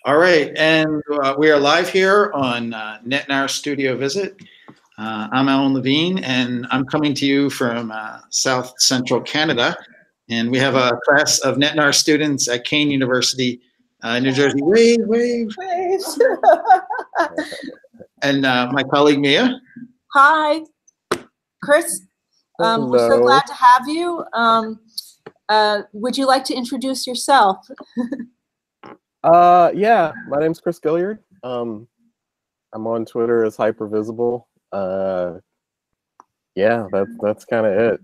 All right, and we are live here on NetNar Studio Visit. I'm Alan Levine, and I'm coming to you from South Central Canada. And we have a class of NetNar students at Kean University, New Jersey. Wave, wave. And my colleague Mia. Hi, Chris. We're so glad to have you. Would you like to introduce yourself? Yeah, my name's Chris Gilliard. I'm on Twitter as Hypervisible. Yeah, that's kind of it.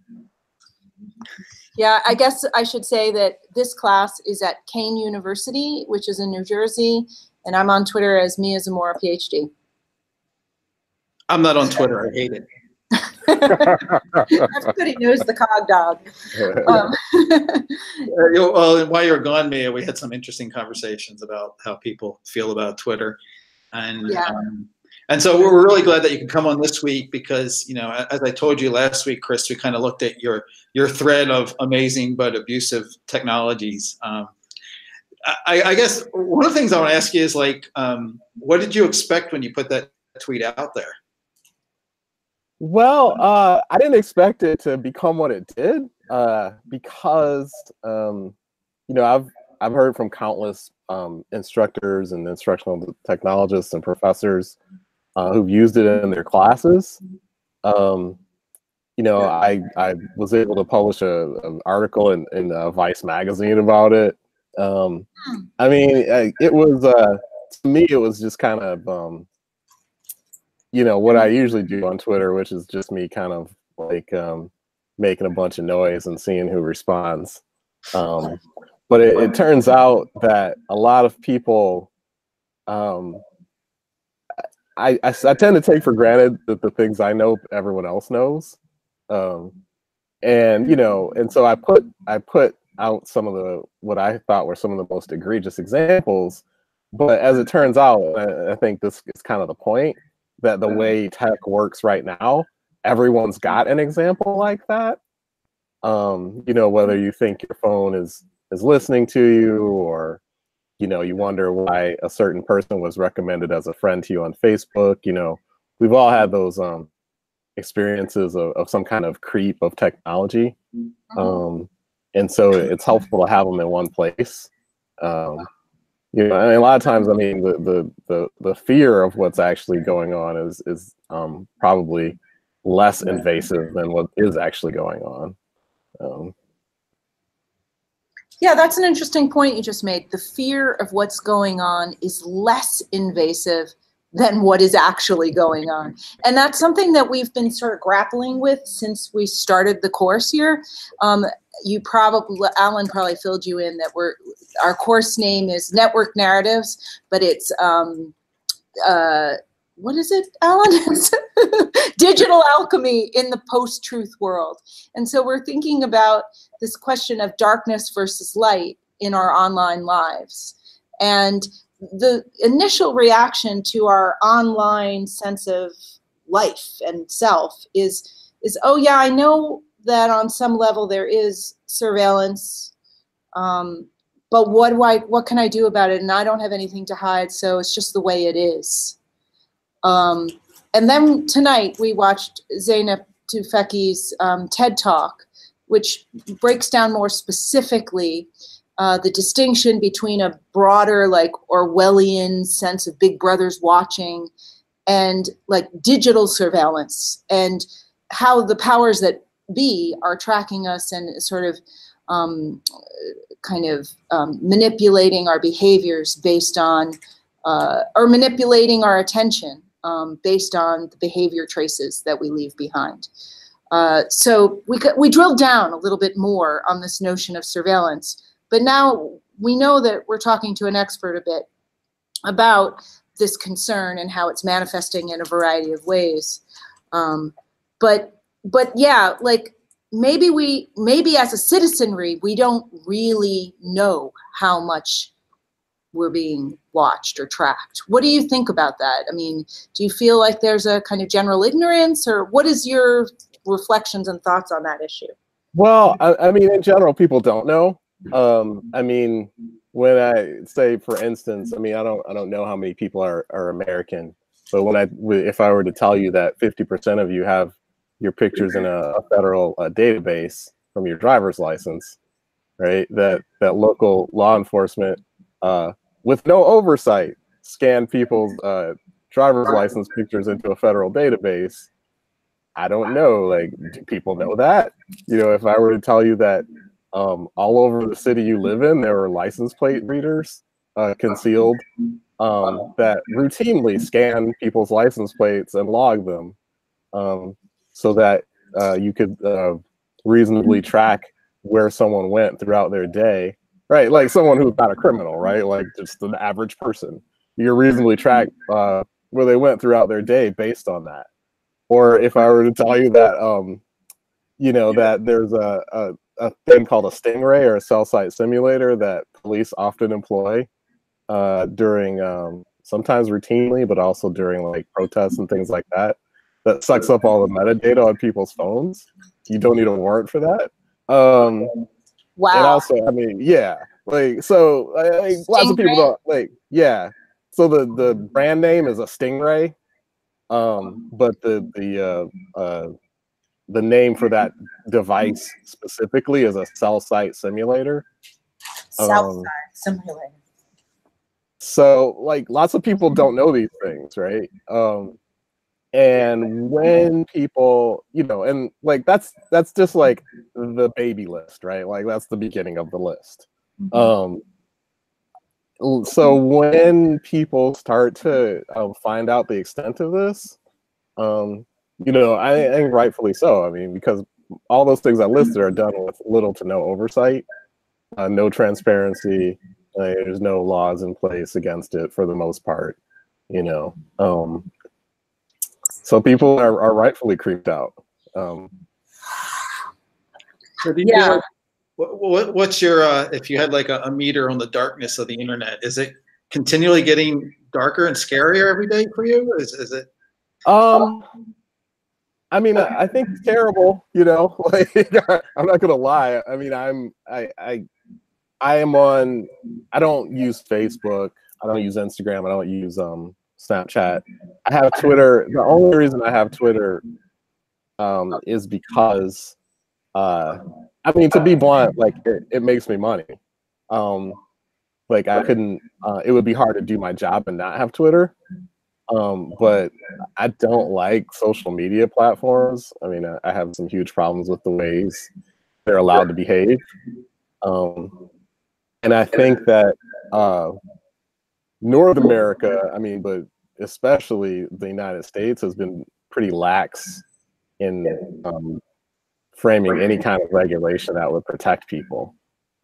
Yeah, I guess I should say that this class is at Kean University, which is in New Jersey, and I'm on Twitter as Mia Zamora, PhD. I'm not on Twitter. I hate it. That's good. He knows the cog dog. Well, while you were gone, Mia, we had some interesting conversations about how people feel about Twitter, and yeah. And so we're really glad that you could come on this week because, you know, as I told you last week, Chris, we kind of looked at your thread of amazing but abusive technologies. I guess one of the things I want to ask you is, like, what did you expect when you put that tweet out there? Well, I didn't expect it to become what it did because, you know, I've heard from countless instructors and instructional technologists and professors who've used it in their classes. You know, I was able to publish an article in Vice magazine about it. I mean, it was to me, it was just kind of you know, what I usually do on Twitter, which is just me kind of like making a bunch of noise and seeing who responds. But it turns out that a lot of people, I tend to take for granted that the things I know everyone else knows, and you know, and so I put out some of what I thought were some of the most egregious examples. But as it turns out, I think this is kind of the point, that the way tech works right now, everyone's got an example like that. You know, whether you think your phone is listening to you, or, you know, you wonder why a certain person was recommended as a friend to you on Facebook. You know, we've all had those experiences of some kind of creep of technology. And so it's helpful to have them in one place. You know, I mean, a lot of times, I mean, the fear of what's actually going on is probably less invasive than what is actually going on. Yeah, that's an interesting point you just made. The fear of what's going on is less invasive than what is actually going on. And that's something that we've been sort of grappling with since we started the course here. Alan probably filled you in that our course name is Network Narratives, but it's, what is it, Alan? Digital alchemy in the post-truth world. And so we're thinking about this question of darkness versus light in our online lives. And the initial reaction to our online sense of life and self is oh yeah, I know that on some level there is surveillance, but what can I do about it? And I don't have anything to hide, so it's just the way it is. And then tonight we watched Zeynep Tufekci's TED Talk, which breaks down more specifically the distinction between a broader, like, Orwellian sense of Big Brother's watching and like digital surveillance, and how the powers that be are tracking us and sort of manipulating our behaviors based on, or manipulating our attention based on the behavior traces that we leave behind. So we drilled down a little bit more on this notion of surveillance, but now we know that we're talking to an expert a bit about this concern and how it's manifesting in a variety of ways. But yeah, like maybe as a citizenry, we don't really know how much we're being watched or tracked. What do you think about that? I mean, do you feel like there's a kind of general ignorance, or what is your reflections and thoughts on that issue? Well, I mean, in general, people don't know. I mean, when I say, for instance, I mean, I don't know how many people are American, but if I were to tell you that 50% of you have your pictures in a federal database from your driver's license, right? That local law enforcement, with no oversight, scan people's driver's license pictures into a federal database. I don't know. Like, do people know that? You know, if I were to tell you that all over the city you live in, there are license plate readers concealed that routinely scan people's license plates and log them, so that you could reasonably track where someone went throughout their day, right? Like someone who's not a criminal, right? Like just an average person. You can reasonably track where they went throughout their day based on that. Or if I were to tell you that, you know, that there's a thing called a stingray or a cell site simulator that police often employ during, sometimes routinely, but also during like protests and things like that, that sucks up all the metadata on people's phones. You don't need a warrant for that. Wow. And also, I mean, yeah, like, so lots of people don't, like, yeah. So the brand name is a Stingray, but the name for that device specifically is a cell site simulator. Cell site simulator. So, like, lots of people don't know these things, right? And when people, you know, and like that's just like the baby list, right? Like that's the beginning of the list. So when people start to find out the extent of this, you know, I think rightfully so. I mean, because all those things I listed are done with little to no oversight, no transparency. There's no laws in place against it for the most part, you know. So people are rightfully creeped out. So do you feel like, what's your, if you had like a meter on the darkness of the internet, is it continually getting darker and scarier every day for you? Is it? I mean, I think it's terrible, you know, like, I'm not gonna lie. I mean, I am on, I don't use Facebook. I don't use Instagram. I don't use Snapchat. I have Twitter. The only reason I have Twitter is because, I mean, to be blunt, like it makes me money. Like I couldn't, it would be hard to do my job and not have Twitter. But I don't like social media platforms. I mean, I have some huge problems with the ways they're allowed to behave. And I think that North America, I mean, but especially the United States, has been pretty lax in framing any kind of regulation that would protect people.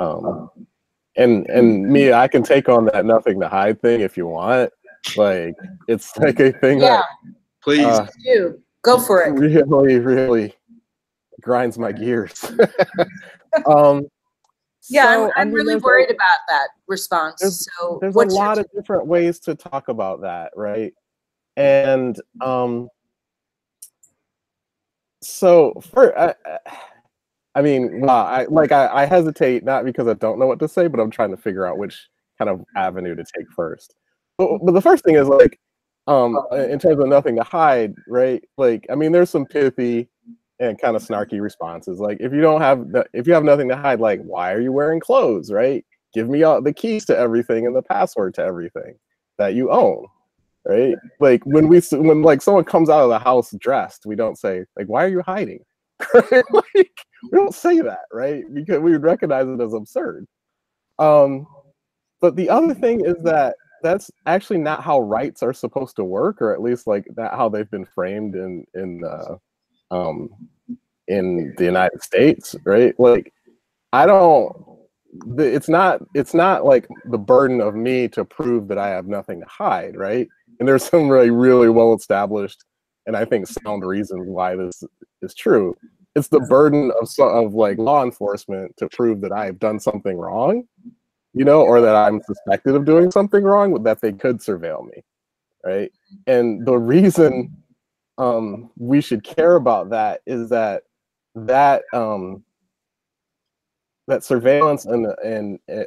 And me, I can take on that nothing to hide thing if you want. Like, it's like a thing that, please do. Go for it. Really, really grinds my gears. Yeah, I'm really worried about that response. So there's a lot of different ways to talk about that, right? And so I mean, wow, I hesitate, not because I don't know what to say, but I'm trying to figure out which kind of avenue to take first. But the first thing is like, in terms of nothing to hide, right? Like, I mean, there's some pithy and kind of snarky responses. Like, if you have nothing to hide, like, why are you wearing clothes, right? Give me all the keys to everything and the password to everything that you own, right? Like when like someone comes out of the house dressed, we don't say like, why are you hiding? Like, we don't say that, right? Because we would recognize it as absurd. But the other thing is that that's actually not how rights are supposed to work, or at least like that how they've been framed in the United States, right? Like, it's not like the burden of me to prove that I have nothing to hide, right? And there's some really well established and I think sound reasons why this is true. It's the burden of like law enforcement to prove that I've done something wrong, you know, or that I'm suspected of doing something wrong, that they could surveil me, right? And the reason we should care about that is that that surveillance and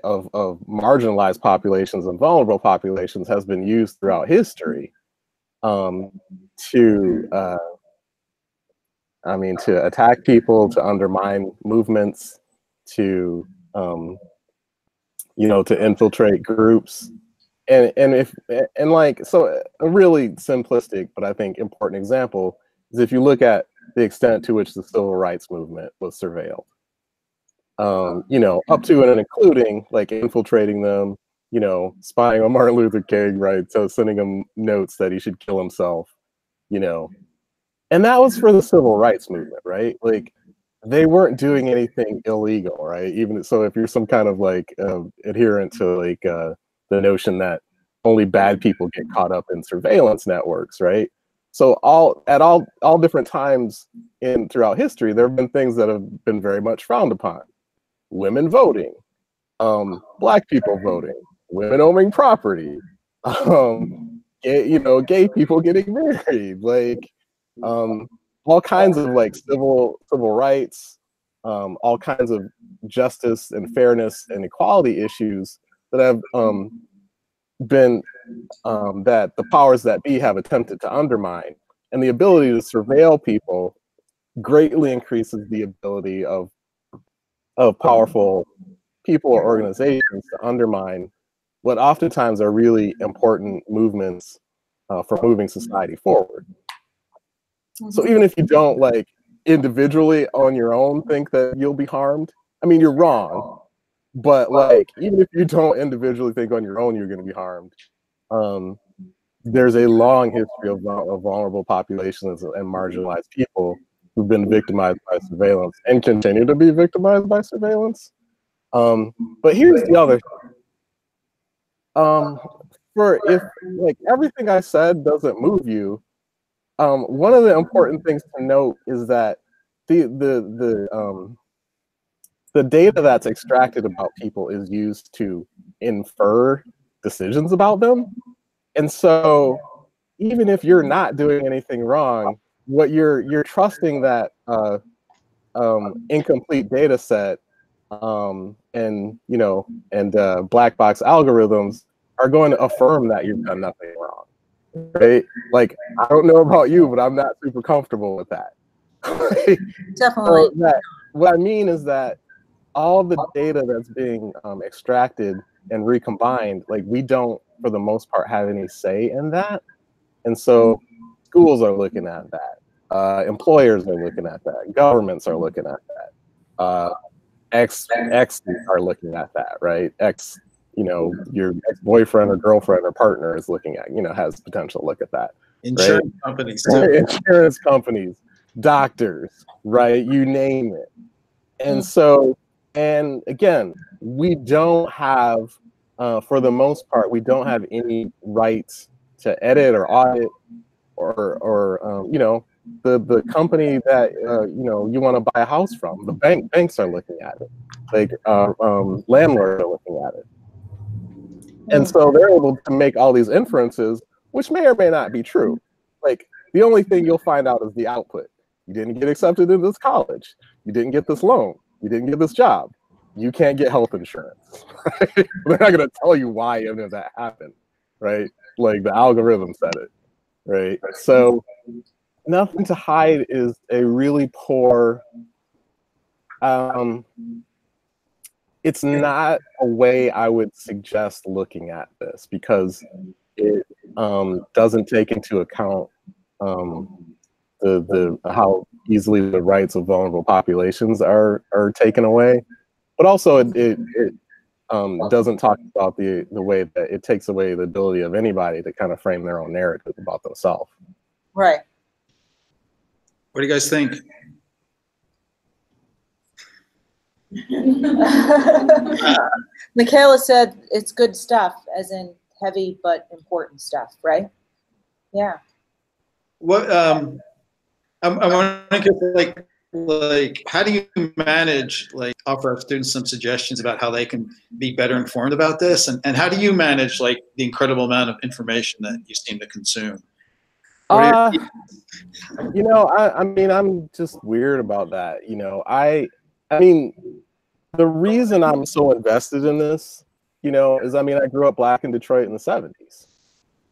of marginalized populations and vulnerable populations has been used throughout history to to attack people, to undermine movements, to to infiltrate groups. And like, so a really simplistic but I think important example is if you look at the extent to which the civil rights movement was surveilled, up to and including like infiltrating them, spying on Martin Luther King, right? So sending him notes that he should kill himself, and that was for the civil rights movement, right? Like, they weren't doing anything illegal, right? Even so, if you're some kind of like adherent to like the notion that only bad people get caught up in surveillance networks, right? So all different times throughout history, there have been things that have been very much frowned upon. Women voting, Black people voting, women owning property, gay people getting married, like all kinds of like civil rights, all kinds of justice and fairness and equality issues that have been that the powers that be have attempted to undermine. And the ability to surveil people greatly increases the ability of powerful people or organizations to undermine what oftentimes are really important movements for moving society forward. So even if you don't like individually on your own think that you'll be harmed, I mean, you're wrong, but like, even if you don't individually think on your own you're going to be harmed, there's a long history of vulnerable populations and marginalized people who've been victimized by surveillance and continue to be victimized by surveillance. But here's the other thing. For if like everything I said doesn't move you, one of the important things to note is that the data that's extracted about people is used to infer decisions about them. And so even if you're not doing anything wrong, what you're trusting that incomplete data set and black box algorithms are going to affirm that you've done nothing wrong. Right? Like, I don't know about you, but I'm not super comfortable with that. Definitely. So what I mean is that all the data that's being extracted and recombined, like, we don't, for the most part, have any say in that. And so schools are looking at that. Employers are looking at that. Governments are looking at that. Exes are looking at that, right? Your ex-boyfriend or girlfriend or partner is looking at, has potential to look at that. Insurance right? companies too. Insurance companies, doctors, right? You name it. And so, and again, we don't have, for the most part, we don't have any rights to edit or audit or the company that you want to buy a house from. The banks are looking at it, like landlords are looking at it. And so they're able to make all these inferences, which may or may not be true. Like, the only thing you'll find out is the output. You didn't get accepted in this college. You didn't get this loan. You didn't get this job. You can't get health insurance. Right? They're not going to tell you why any of that happened, right? Like, the algorithm said it, right? So nothing to hide is a really poor, it's not a way I would suggest looking at this, because it doesn't take into account how easily the rights of vulnerable populations are taken away, but also it doesn't talk about the way that it takes away the ability of anybody to kind of frame their own narrative about themselves. Right. What do you guys think? Michaela said it's good stuff, as in heavy but important stuff, right? Yeah. What I'm wondering, like how do you manage, like, offer our students some suggestions about how they can be better informed about this, and how do you manage like the incredible amount of information that you seem to consume? I mean, I'm just weird about that. I mean, the reason I'm so invested in this, you know, is, I mean, I grew up Black in Detroit in the 70s.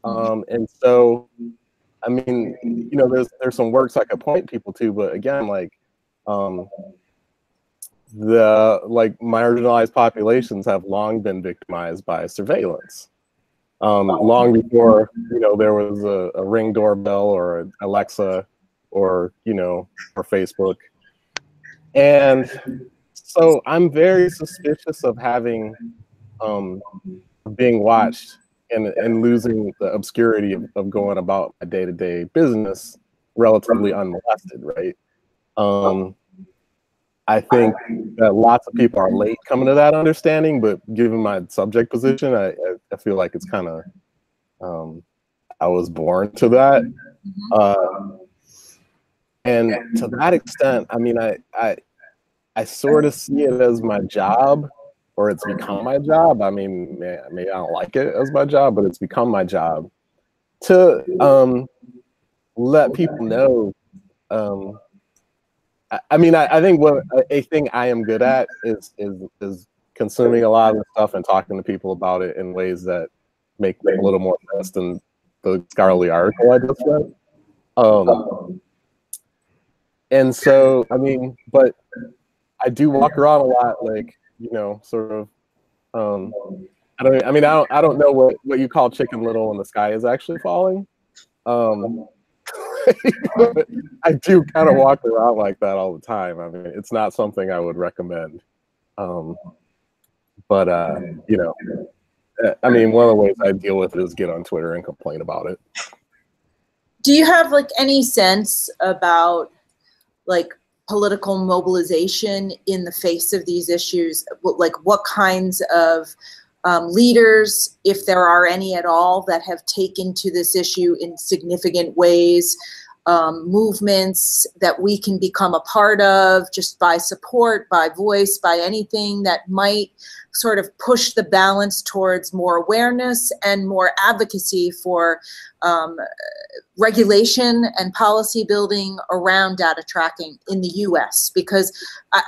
And so, I mean, you know, there's some works I could point people to, but again, like, the marginalized populations have long been victimized by surveillance. Long before, you know, there was a Ring doorbell or an Alexa or, you know, or Facebook. And so I'm very suspicious of having, being watched and losing the obscurity of going about my day-to-day business relatively unmolested, right? I think that lots of people are late coming to that understanding, but given my subject position, I feel like it's kind of, I was born to that. And to that extent, I mean, I sort of see it as my job, or it's become my job. I mean, maybe I don't like it as my job, but it's become my job to let people know. I mean, I think a thing I am good at is consuming a lot of stuff and talking to people about it in ways that make a little more sense than the scholarly article I just read. And so, I mean, but I do walk around a lot, like, you know, sort of. I don't know what you call Chicken Little when the sky is actually falling. I do kind of walk around like that all the time. I mean, it's not something I would recommend. But you know, I mean, one of the ways I deal with it is get on Twitter and complain about it. Do you have like any sense about like political mobilization in the face of these issues? Like what kinds of leaders, if there are any at all, that have taken to this issue in significant ways, movements that we can become a part of just by support, by voice, by anything that might sort of push the balance towards more awareness and more advocacy for regulation and policy building around data tracking in the US? Because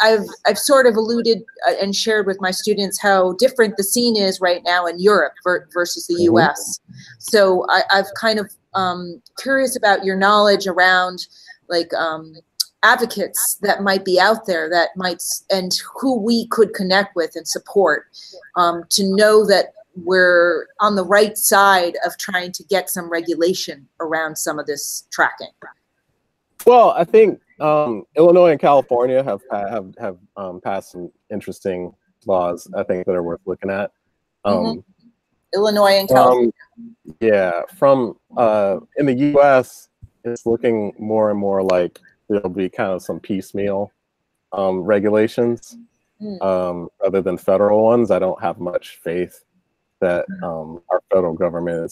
I've sort of alluded and shared with my students how different the scene is right now in Europe versus the US. So I've kind of curious about your knowledge around like advocates that might be out there that might, and who we could connect with and support, to know that we're on the right side of trying to get some regulation around some of this tracking. Well, I think Illinois and California have passed some interesting laws, I think, that are worth looking at. Illinois and California. Yeah, from in the U.S., it's looking more and more like there'll be kind of some piecemeal regulations rather than federal ones. I don't have much faith that our federal government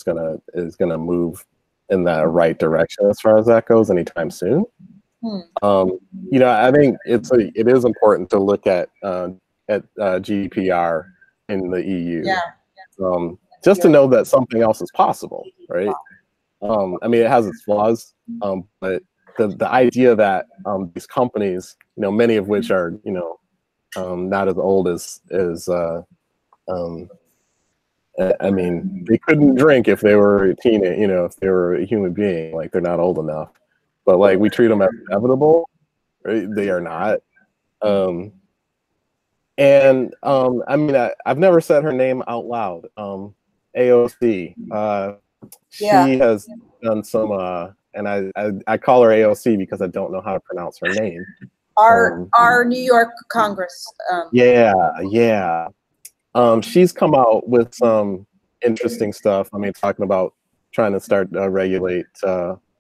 is gonna move in that right direction as far as that goes anytime soon. You know, I think it is important to look at GDPR in the EU. Just to know that something else is possible, right? I mean, it has its flaws, but the idea that these companies, you know, many of which are, you know, not as old as I mean, they couldn't drink if they were a teenager, you know, if they were a human being, like they're not old enough. But like we treat them as inevitable, right? They are not. And I mean, I've never said her name out loud. AOC. She has done some, and I call her AOC because I don't know how to pronounce her name. Our New York Congress. Yeah. She's come out with some interesting stuff. I mean, talking about trying to start regulate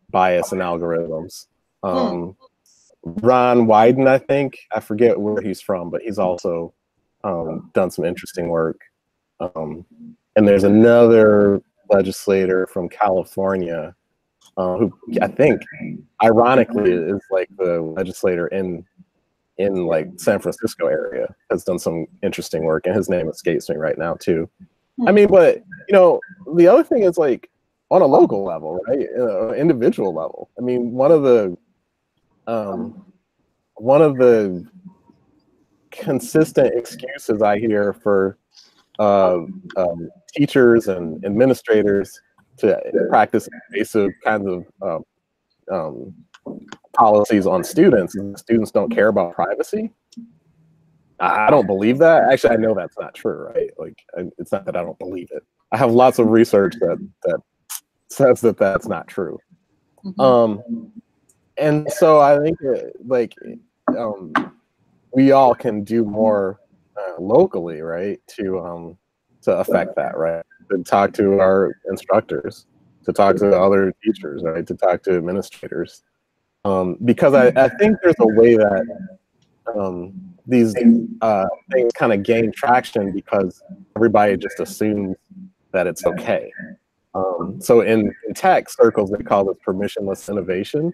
bias in algorithms. Ron Wyden, I think, I forget where he's from, but he's also done some interesting work. And there's another legislator from California who I think, ironically, is like the legislator in like San Francisco area, has done some interesting work, and his name escapes me right now too. I mean, but you know, the other thing is like on a local level, right? Individual level. I mean, one of the consistent excuses I hear for teachers and administrators to practice invasive kinds of policies on students, and students don't care about privacy. I don't believe that. Actually, I know that's not true, right? Like, it's not that I don't believe it. I have lots of research that says that that's not true. And so I think we all can do more locally, right, to affect that, right? To talk to our instructors, to talk to other teachers, right, to talk to administrators, because I think there's a way that these things kind of gain traction because everybody just assumes that it's okay. So in tech circles, they call this permissionless innovation,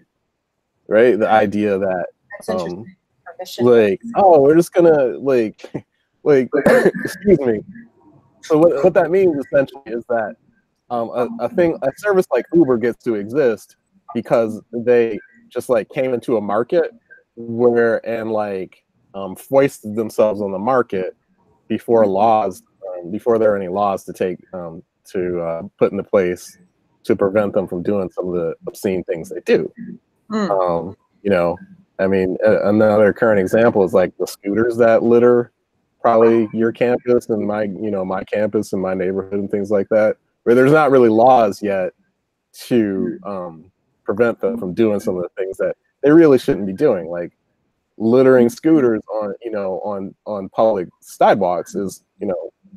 right? The idea that like, oh, we're just gonna like excuse me. So what that means essentially is that a service like Uber gets to exist because they just like came into a market and foisted themselves on the market before before there are any laws to take to put into place to prevent them from doing some of the obscene things they do. You know, I mean, another current example is like the scooters that litter probably your campus and my campus and my neighborhood and things like that, where there's not really laws yet to prevent them from doing some of the things that they really shouldn't be doing, like littering scooters on public sidewalks is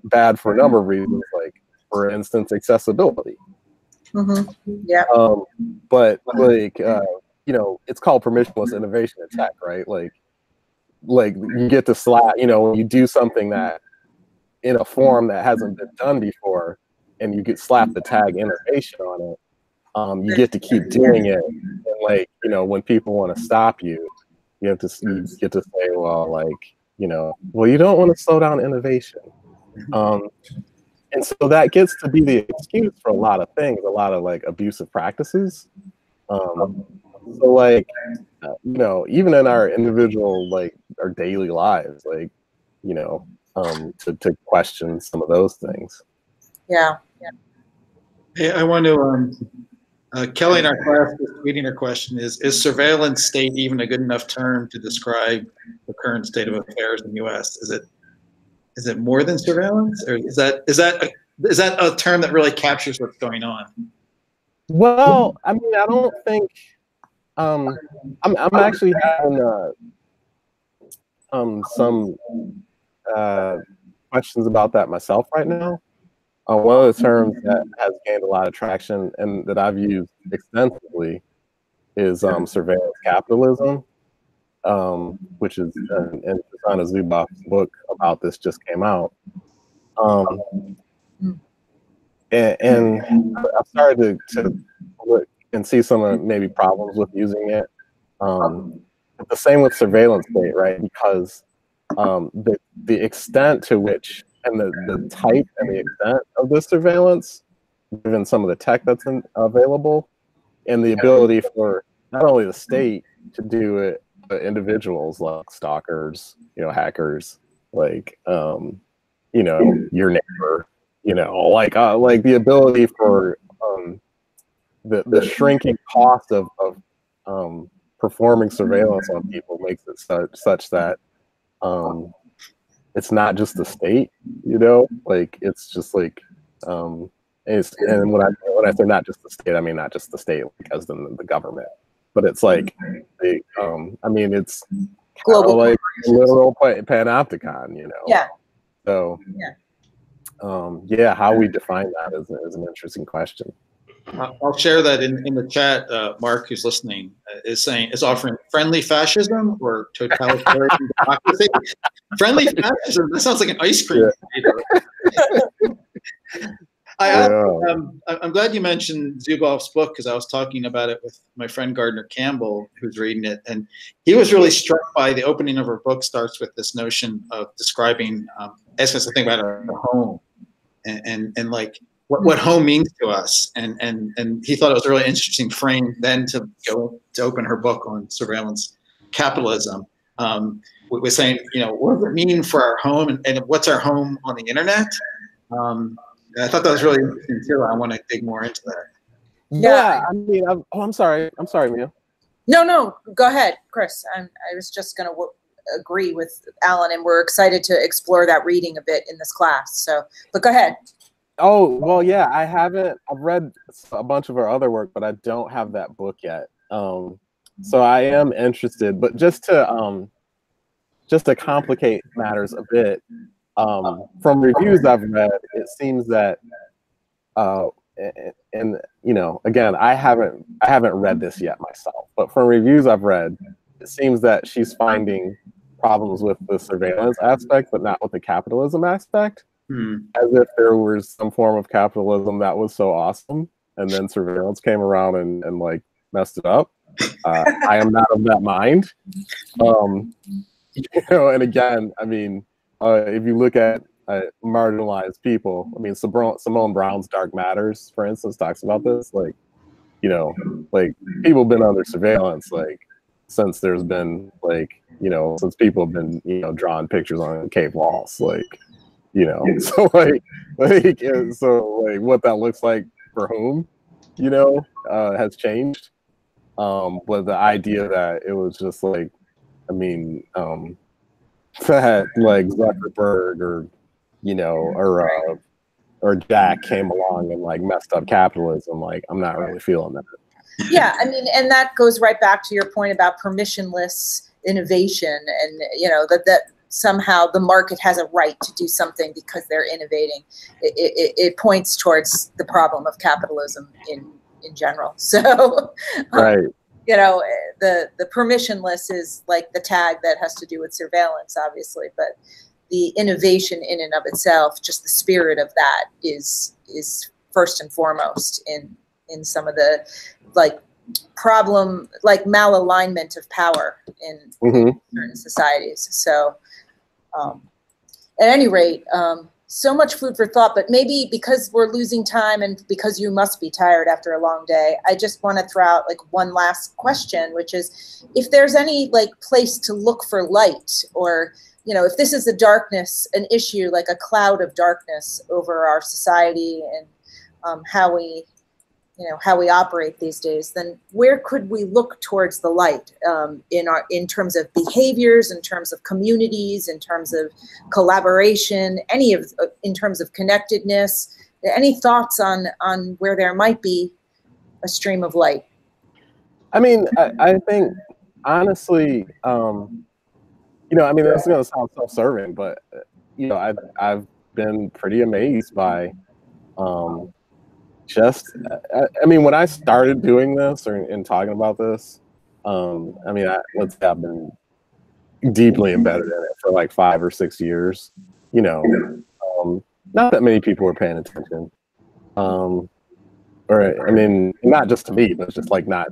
bad for a number of reasons, like for instance accessibility. Yeah. But like it's called permissionless innovation in tech, right? Like you get to slap, when you do something that in a form that hasn't been done before, and you get slapped the tag innovation on it, you get to keep doing it. And when people want to stop you, you get to say, well, you don't want to slow down innovation. And so that gets to be the excuse for a lot of things, a lot of abusive practices. So even in our individual, our daily lives, to question some of those things. Yeah. Hey, I want to, Kelly in our class is reading her question is surveillance state even a good enough term to describe the current state of affairs in the U.S.? Is it more than surveillance, or is that a term that really captures what's going on? Well, I mean, I don't think I'm actually having some questions about that myself right now. One of the terms that has gained a lot of traction and that I've used extensively is surveillance capitalism, which is and Susanna Zuboff's book about this just came out. And I've started to look and see some maybe problems with using it. The same with surveillance state, right? Because the extent to which and the type and the extent of the surveillance, given some of the tech that's available, and the ability for not only the state to do it, but individuals like stalkers, hackers, your neighbor, like the ability for the shrinking cost of performing surveillance on people makes it such that it's not just the state, it's just and when I say not just the state, I mean not just the state as in the government, but it's it's global, like a little panopticon, Yeah. So how we define that is an interesting question. I'll share that in the chat. Mark, who's listening, is offering friendly fascism or totalitarian democracy. Friendly fascism. That sounds like an ice cream. I'm glad you mentioned Zuboff's book, because I was talking about it with my friend Gardner Campbell, who's reading it, and he was really struck by the opening of her book. Starts with this notion of describing, asking us to think about our home, and what home means to us, and he thought it was a really interesting frame then to open her book on surveillance capitalism. we're saying, what does it mean for our home, and what's our home on the internet? And I thought that was really interesting too. I want to dig more into that. Yeah, I mean, I'm sorry, Mia. No, go ahead, Chris. I was just going to agree with Alan, and we're excited to explore that reading a bit in this class. So, but go ahead. Oh, well, yeah, I've read a bunch of our other work, but I don't have that book yet. So I am interested, but just to complicate matters a bit, from reviews I've read, it seems that, and again, I haven't read this yet myself, but from reviews I've read, it seems that she's finding problems with the surveillance aspect, but not with the capitalism aspect. As if there was some form of capitalism that was so awesome, and then surveillance came around and like messed it up. I am not of that mind. And again, I mean, if you look at marginalized people, I mean, Simone Brown's Dark Matters, for instance, talks about this. Like, like people have been under surveillance, like since there's been since people have been drawing pictures on cave walls, like. So what that looks like for whom, has changed. But the idea that it was just like, I mean, that like Zuckerberg or Jack came along and like messed up capitalism, like I'm not really feeling that. Yeah, I mean, and that goes right back to your point about permissionless innovation, and that somehow the market has a right to do something because they're innovating. It points towards the problem of capitalism in general. So, right. The permissionless is like the tag that has to do with surveillance, obviously, but the innovation in and of itself, just the spirit of that is first and foremost in some of the problem, like malalignment of power in certain societies. So, at any rate, so much food for thought, but maybe because we're losing time and because you must be tired after a long day, I just want to throw out one last question, which is if there's any place to look for light, or, if this is a darkness, an issue, like a cloud of darkness over our society and how we operate these days, then where could we look towards the light in terms of behaviors, in terms of communities, in terms of collaboration, in terms of connectedness? Any thoughts on where there might be a stream of light? I mean, I think honestly, I mean, this is going to sound self-serving, but I've been pretty amazed by. I mean, when I started doing this and talking about this, I mean, let's say I've been deeply embedded in it for 5 or 6 years. Not that many people were paying attention, or I mean, not just to me, but just not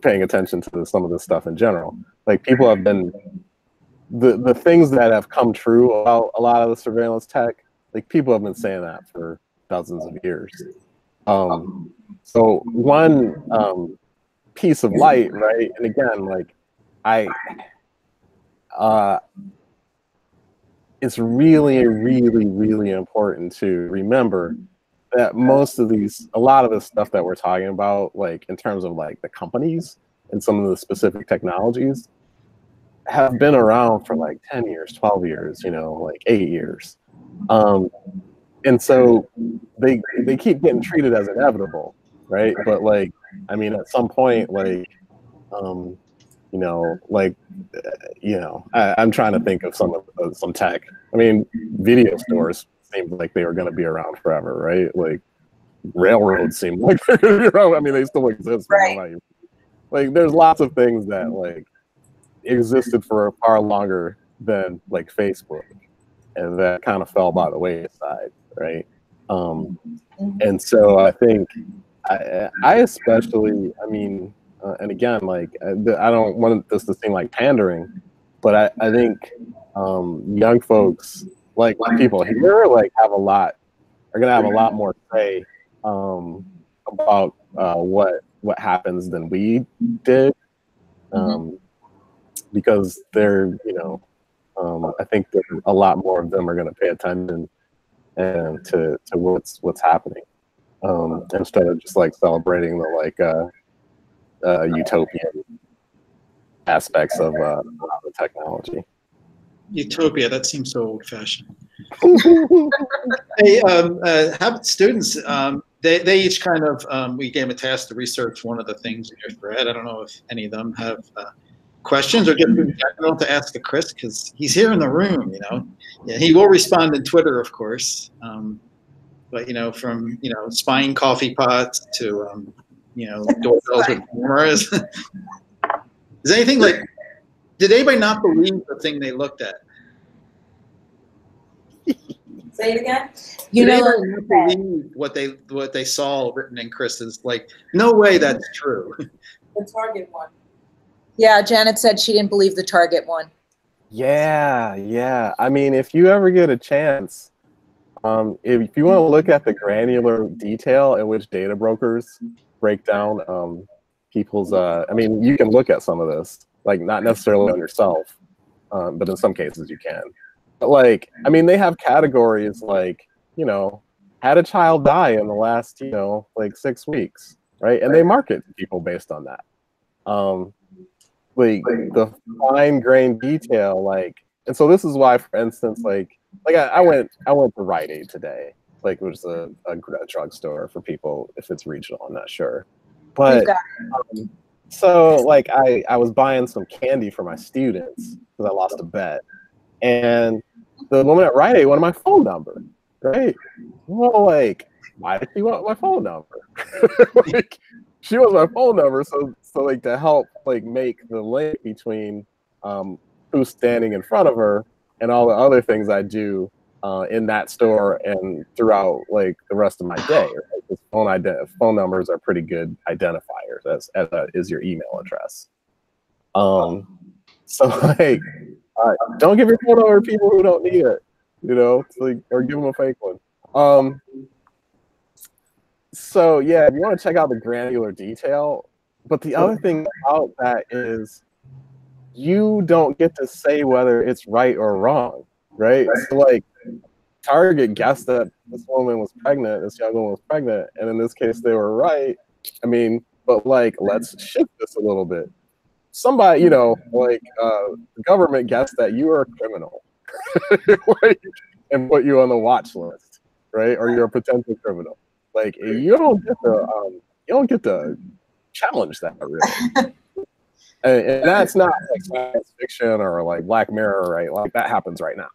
paying attention to some of this stuff in general. People have been the things that have come true about a lot of the surveillance tech. People have been saying that for dozens of years. So one piece of light, right? And again, it's really, really, really important to remember that a lot of the stuff that we're talking about, in terms of the companies and some of the specific technologies, have been around for 10 years, 12 years, 8 years. And so they keep getting treated as inevitable, right? But I mean, at some point, I'm trying to think of some tech. I mean, video stores seemed like they were going to be around forever, right? Railroads seem like they're going to be around. I mean, they still exist. Right. There's lots of things that existed for far longer than Facebook, and that kind of fell by the wayside. Right. And so I think I especially, I mean, and again, I don't want this to seem like pandering, but I think young folks, people here, are going to have a lot more say about what happens than we did, because they're, I think that a lot more of them are going to pay attention and to what's happening, instead of just like celebrating the utopian aspects of the technology. Utopia, that seems so old-fashioned. Hey, have students, they each kind of, we gave them a task to research one of the things in your thread. I don't know if any of them have questions or just in general to ask to Chris, because he's here in the room, you know. Yeah, he will respond in Twitter, of course. But, you know, from, you know, spying coffee pots to, you know, doorbells with cameras. Is anything like, did anybody not believe the thing they looked at? Say it again. You know, not believe what they saw written in Chris's, like, no way that's true. The Target one. Yeah, Janet said she didn't believe the Target one. Yeah. I mean, if you ever get a chance, if you want to look at the granular detail in which data brokers break down people's, I mean, you can look at some of this, like not necessarily on yourself, but in some cases you can. But like, I mean, they have categories like, you know, had a child die in the last, you know, like 6 weeks, right? And they market people based on that. Like the fine-grained detail, like, and so this is why, for instance, like I went to Rite Aid today, like it was a drugstore for people if it's regional, I'm not sure, but so like I was buying some candy for my students because I lost a bet, and the woman at Rite Aid wanted my phone number, right? Well, like, why did she want my phone number? Like, she wants my phone number, so like to help like make the link between who's standing in front of her and all the other things I do in that store and throughout like the rest of my day. Right? Phone numbers are pretty good identifiers, as is your email address. So like, don't give your phone number to people who don't need it, you know, like, or give them a fake one. So yeah, if you want to check out the granular detail, but the other thing about that is you don't get to say whether it's right or wrong, right? So like Target guessed that this woman was pregnant, this young woman was pregnant, and in this case they were right. I mean, but like, let's shift this a little bit. Somebody, you know, like the government guessed that you are a criminal like, and put you on the watch list, right? Or you're a potential criminal. Like you don't get to challenge that really. And that's not like science fiction or like Black Mirror, right? Like that happens right now.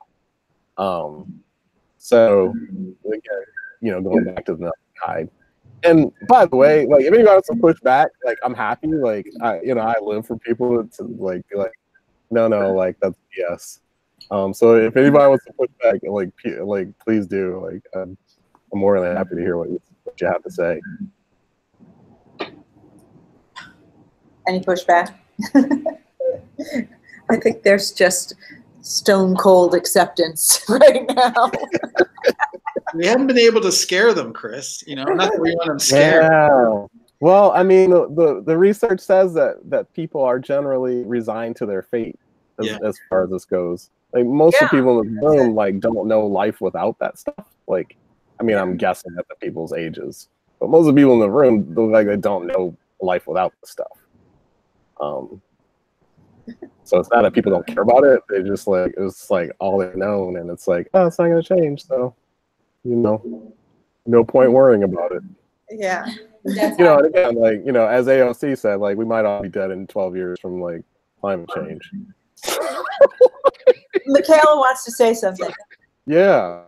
So again, you know, going back to the guide. And by the way, like if anybody wants to push back, like I'm happy. Like I live for people to like be like, no, like that's BS. So if anybody wants to push back, like please do. Like I'm more than happy to hear what you have to say. Any pushback? I think there's just stone cold acceptance right now. We haven't been able to scare them, Chris. You know, not that we want them scared. Yeah. Well, I mean, the research says that people are generally resigned to their fate as far as this goes. Like most of the people in the room like don't know life without that stuff. Like, I mean, I'm guessing at the people's ages, but most of the people in the room look like they don't know life without the stuff. So it's not that people don't care about it. They just like, it's like all they've known, and it's like, oh, it's not going to change. So, you know, no point worrying about it. Yeah. You know, and again, like, you know, as AOC said, like, we might all be dead in 12 years from like climate change. Michaela wants to say something. Yeah.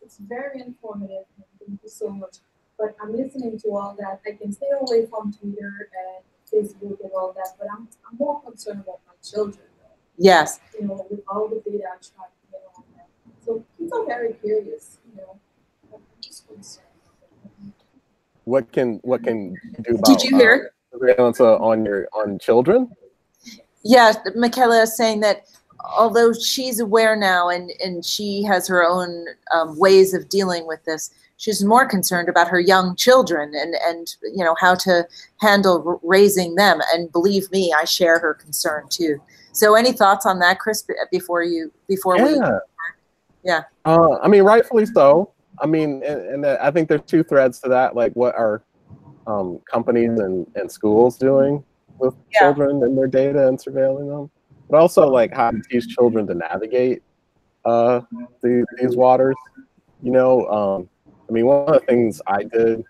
It's very informative. Thank you so much. But I'm listening to all that. I can stay away from Twitter and Facebook and all that, but I'm more concerned about my children. Yes. You know, with all the data I'm trying to get on that. So kids are very curious, you know. I'm just concerned. What can you do about Did you hear surveillance on children? Yeah, Michaela is saying that although she's aware now and she has her own ways of dealing with this, she's more concerned about her young children and you know, how to handle raising them. And believe me, I share her concern too. So any thoughts on that, Chris, before we? Yeah. I mean, rightfully so. I mean, and I think there's two threads to that. Like, what are companies and schools doing with children and their data and surveilling them? But also, like, how to teach children to navigate these waters. You know, I mean, one of the things I did,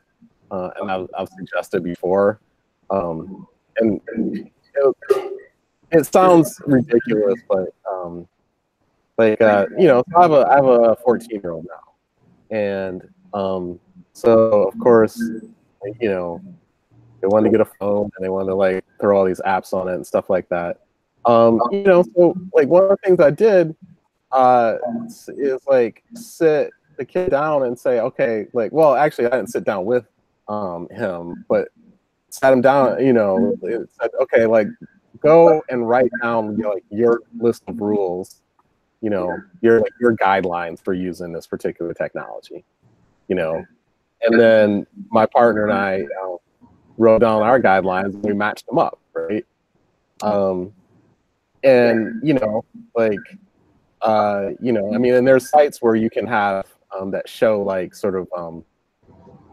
and I've suggested before, and it sounds ridiculous, but you know, so I have a 14-year-old now, and so of course, you know, they wanted to get a phone and they wanted to like throw all these apps on it and stuff like that. You know, so like one of the things I did is like sit the kid down and say, okay, like, well, actually, I didn't sit down with him, but sat him down. You know, it said, okay, like, go and write down like your list of rules. You know, your guidelines for using this particular technology. You know, and then my partner and I wrote down our guidelines and we matched them up, right? And you know, like, you know, I mean, and there's sites where you can have that show like sort of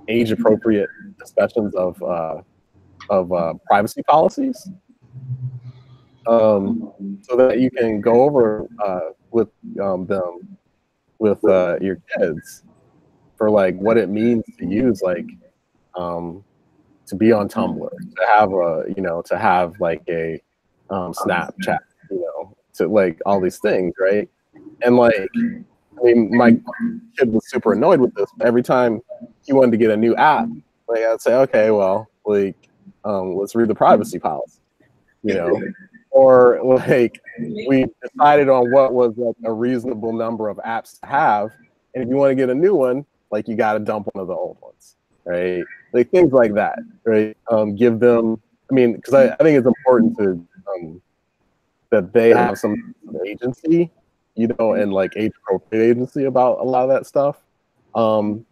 age-appropriate discussions of privacy policies, so that you can go over with them with your kids for like what it means to use like to be on Tumblr, to have a, you know, to have like a Snapchat, you know, to like all these things, right? And like, I mean, my kid was super annoyed with this. Every time he wanted to get a new app, like I'd say, okay, well, like, let's read the privacy policy, you know, or like we decided on what was like a reasonable number of apps to have, and if you want to get a new one, like you got to dump one of the old ones, right? Like things like that, right? Give them, I mean, because I think it's important to that they have some agency, you know, and like age-appropriate agency about a lot of that stuff. In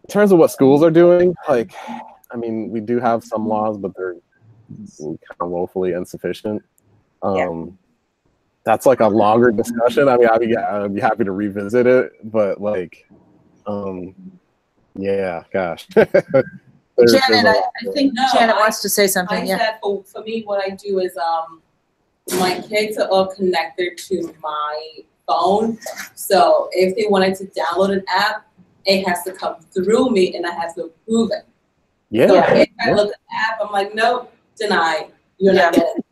terms of what schools are doing, like, I mean, we do have some laws, but they're kind of woefully insufficient. That's like a longer discussion. I mean, I'd be happy to revisit it, but like, yeah, gosh. Janet, I think Janet wants to say something. I said for me, what I do is my kids are all connected to my phone. So if they wanted to download an app, it has to come through me and I have to approve it. Yeah. So if I look at the app, I'm like, nope, deny. You're not getting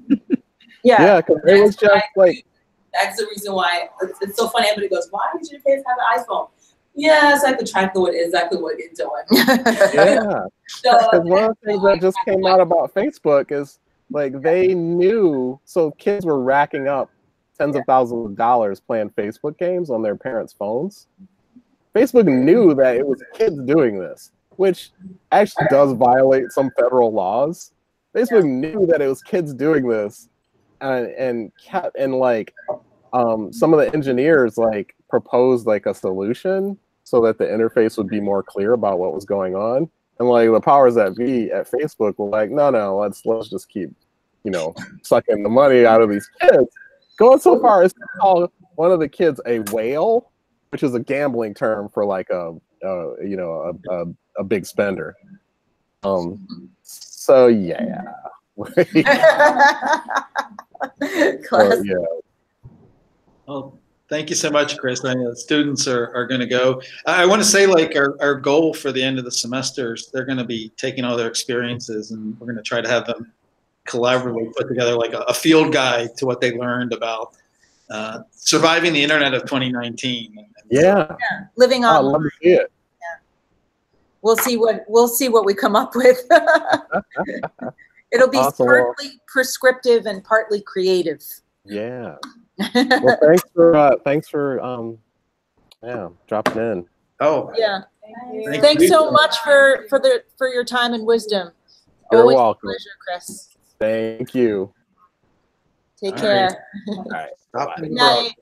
it. Yeah, because it was just like, that's the reason why it's so funny. Everybody goes, why did your kids have an iPhone? Yeah, so I could track exactly what you're doing. Yeah. Because one of the things that just came out about Facebook is like they knew, so kids were racking up tens of thousands of dollars playing Facebook games on their parents' phones. Facebook knew that it was kids doing this, which actually does violate some federal laws. Facebook knew that it was kids doing this, and like some of the engineers like proposed like a solution so that the interface would be more clear about what was going on. And like the powers that be at Facebook were like, no, let's just keep, you know, sucking the money out of these kids. Going so far as to call one of the kids a whale, which is a gambling term for like a big spender. So yeah. Class. Yeah. Well, thank you so much, Chris. I know students are going to go. I want to say, like, our goal for the end of the semesters, they're going to be taking all their experiences, and we're going to try to have them collaboratively put together like a field guide to what they learned about surviving the internet of 2019. Yeah. Living on. I'd love to see it. We'll see what we come up with. It'll be awesome. partly prescriptive and partly creative. Yeah. Well, thanks for dropping in. Oh yeah. Thanks so much for your time and wisdom. You're Always welcome. a pleasure, Chris. Thank you. Take All care. All right. Stop Bye. Good night.